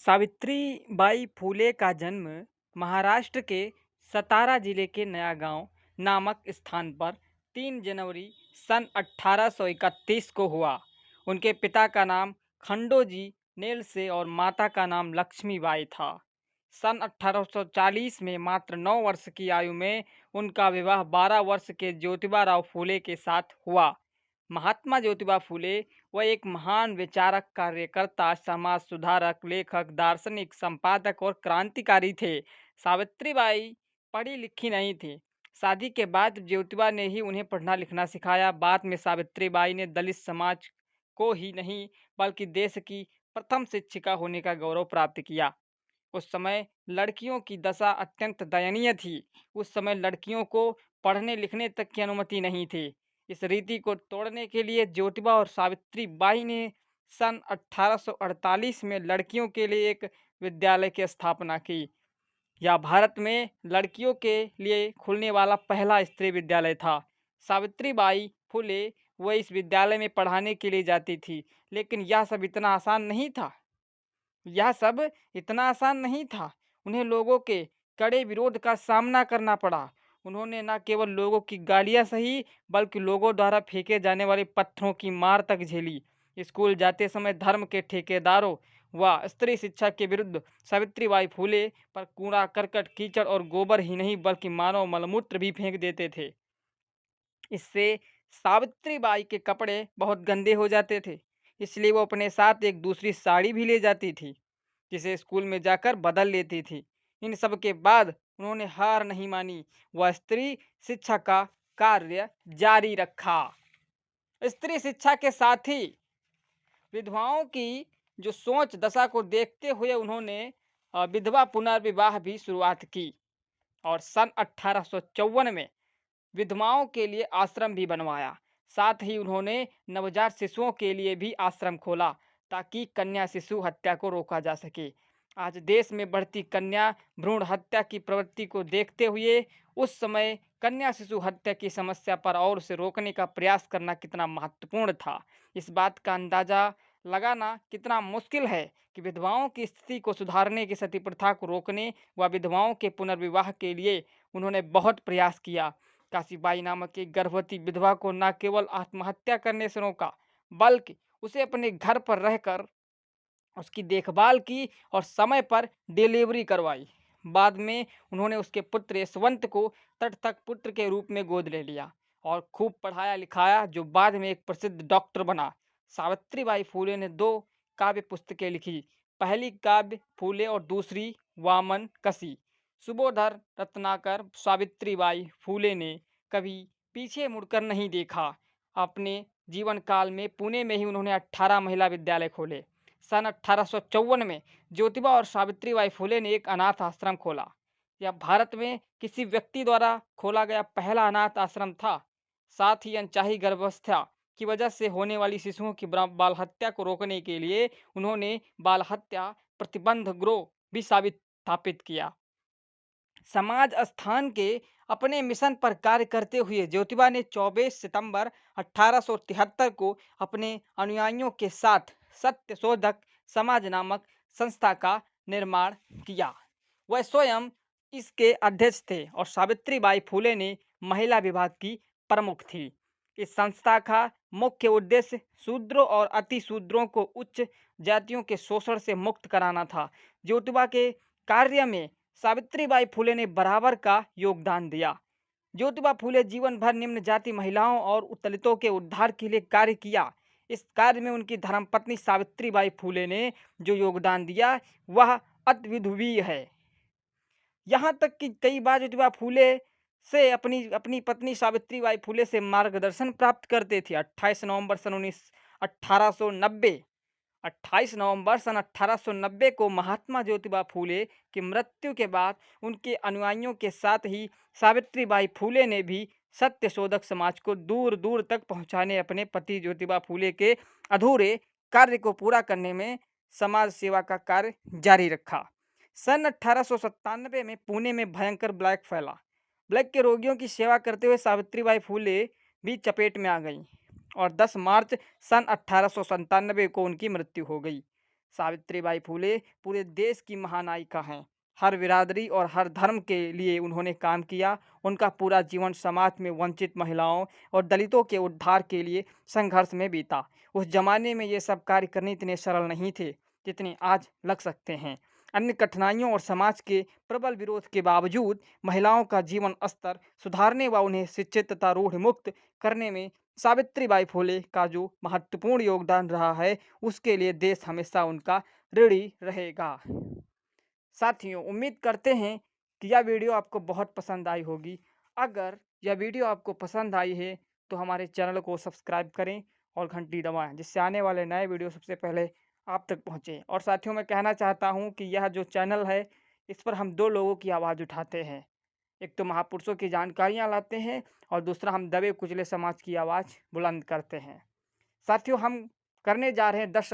सावित्रीबाई फूले का जन्म महाराष्ट्र के सतारा जिले के नया गांव नामक स्थान पर 3 जनवरी सन 1831 को हुआ। उनके पिता का नाम खंडोजी नेलसे और माता का नाम लक्ष्मीबाई था। सन 1840 में मात्र 9 वर्ष की आयु में उनका विवाह 12 वर्ष के ज्योतिबा राव फूले के साथ हुआ। महात्मा ज्योतिबा फूले वह एक महान विचारक, कार्यकर्ता, समाज सुधारक, लेखक, दार्शनिक, संपादक और क्रांतिकारी थे। सावित्रीबाई पढ़ी लिखी नहीं थी। शादी के बाद ज्योतिबा ने ही उन्हें पढ़ना लिखना सिखाया। बाद में सावित्रीबाई ने दलित समाज को ही नहीं बल्कि देश की प्रथम शिक्षिका होने का गौरव प्राप्त किया। उस समय लड़कियों की दशा अत्यंत दयनीय थी। उस समय लड़कियों को पढ़ने लिखने तक की अनुमति नहीं थी। इस रीति को तोड़ने के लिए ज्योतिबा और सावित्री बाई ने सन 1848 में लड़कियों के लिए एक विद्यालय की स्थापना की। यह भारत में लड़कियों के लिए खुलने वाला पहला स्त्री विद्यालय था। सावित्रीबाई फुले वह इस विद्यालय में पढ़ाने के लिए जाती थी, लेकिन यह सब इतना आसान नहीं था। उन्हें लोगों के कड़े विरोध का सामना करना पड़ा। उन्होंने न केवल लोगों की गालियां सही, बल्कि लोगों द्वारा फेंके जाने वाले पत्थरों की मार तक झेली। स्कूल जाते समय धर्म के ठेकेदारों व स्त्री शिक्षा के विरुद्ध सावित्रीबाई फूले पर कूड़ा करकट, कीचड़ और गोबर ही नहीं बल्कि मानव मलमूत्र भी फेंक देते थे। इससे सावित्रीबाई के कपड़े बहुत गंदे हो जाते थे, इसलिए वो अपने साथ एक दूसरी साड़ी भी ले जाती थी, जिसे स्कूल में जाकर बदल लेती थी। इन सब के बाद उन्होंने हार नहीं मानी, वह स्त्री शिक्षा का कार्य जारी रखा। स्त्री शिक्षा के साथ ही विधवाओं की जो सोच दशा को देखते हुए उन्होंने विधवा पुनर्विवाह भी शुरुआत की और सन 1854 में विधवाओं के लिए आश्रम भी बनवाया। साथ ही उन्होंने नवजात शिशुओं के लिए भी आश्रम खोला ताकि कन्या शिशु हत्या को रोका जा सके। आज देश में बढ़ती कन्या भ्रूण हत्या की प्रवृत्ति को देखते हुए उस समय कन्या शिशु हत्या की समस्या पर और उसे रोकने का प्रयास करना कितना महत्वपूर्ण था, इस बात का अंदाजा लगाना कितना मुश्किल है कि विधवाओं की स्थिति को सुधारने की सती प्रथा को रोकने व विधवाओं के पुनर्विवाह के लिए उन्होंने बहुत प्रयास किया। काशीबाई नामक एक गर्भवती विधवा को न केवल आत्महत्या करने से रोका, बल्कि उसे अपने घर पर रहकर उसकी देखभाल की और समय पर डिलीवरी करवाई। बाद में उन्होंने उसके पुत्र यशवंत को तट पुत्र के रूप में गोद ले लिया और खूब पढ़ाया लिखाया, जो बाद में एक प्रसिद्ध डॉक्टर बना। सावित्रीबाई फूले ने 2 काव्य पुस्तकें लिखी। पहली काव्य फूले और दूसरी वामन कसी। सुबोधर रत्नाकर सावित्रीबाई फूले ने कभी पीछे मुड़कर नहीं देखा। अपने जीवन काल में पुणे में ही उन्होंने 18 महिला विद्यालय खोले। सन 1854 में ज्योतिबा और सावित्रीबाई फूले ने एक अनाथ आश्रम खोला। यह भारत में किसी व्यक्ति द्वारा खोला गया पहला अनाथ आश्रम था। साथ ही अनचाही गर्भावस्था की वजह से होने वाली शिशुओं की बाल हत्या को रोकने के लिए उन्होंने बाल हत्या प्रतिबंध गृह भी स्थापित किया। समाज स्थान के अपने मिशन पर कार्य करते हुए ज्योतिबा ने 24 सितंबर 1873 को अपने अनुयायियों के साथ सत्य शोधक समाज नामक संस्था का निर्माण किया। वह स्वयं इसके अध्यक्ष थे और सावित्रीबाई फूले ने महिला विभाग की प्रमुख थी। इस संस्था का मुख्य उद्देश्य शूद्रों और अति शूद्रों को उच्च जातियों के शोषण से मुक्त कराना था। ज्योतिबा के कार्य में सावित्रीबाई फूले ने बराबर का योगदान दिया। ज्योतिबा फूले जीवन भर निम्न जाति महिलाओं और दलितों के उद्धार के लिए कार्य किया। इस कार्य में उनकी धर्मपत्नी सावित्रीबाई फूले ने जो योगदान दिया वह अद्वितीय है। यहाँ तक कि कई बार ज्योतिबा फूले से अपनी अपनी पत्नी सावित्रीबाई फूले से मार्गदर्शन प्राप्त करते थे। 28 नवंबर सन 1890 को महात्मा ज्योतिबा फूले की मृत्यु के बाद उनके अनुयायियों के साथ ही सावित्रीबाई फूले ने भी सत्य शोधक समाज को दूर दूर तक पहुंचाने अपने पति ज्योतिबा फूले के अधूरे कार्य को पूरा करने में समाज सेवा का कार्य जारी रखा। सन 1897 में पुणे में भयंकर ब्लैक फैला। ब्लैक के रोगियों की सेवा करते हुए सावित्रीबाई फूले भी चपेट में आ गईं और 10 मार्च सन 1897 को उनकी मृत्यु हो गई। सावित्रीबाई फूले पूरे देश की महानायिका हैं। हर बिरादरी और हर धर्म के लिए उन्होंने काम किया। उनका पूरा जीवन समाज में वंचित महिलाओं और दलितों के उद्धार के लिए संघर्ष में बीता। उस जमाने में ये सब कार्य करने इतने सरल नहीं थे जितने आज लग सकते हैं। अन्य कठिनाइयों और समाज के प्रबल विरोध के बावजूद महिलाओं का जीवन स्तर सुधारने व उन्हें शिक्षित तथा रूढ़ मुक्त करने में सावित्रीबाई फूले का जो महत्वपूर्ण योगदान रहा है, उसके लिए देश हमेशा उनका ऋणी रहेगा। साथियों, उम्मीद करते हैं कि यह वीडियो आपको बहुत पसंद आई होगी। अगर यह वीडियो आपको पसंद आई है तो हमारे चैनल को सब्सक्राइब करें और घंटी दबाएं, जिससे आने वाले नए वीडियो सबसे पहले आप तक पहुंचे। और साथियों, मैं कहना चाहता हूं कि यह जो चैनल है, इस पर हम दो लोगों की आवाज़ उठाते हैं। एक तो महापुरुषों की जानकारियां लाते हैं और दूसरा हम दबे कुचले समाज की आवाज़ बुलंद करते हैं। साथियों, हम करने जा रहे हैं 10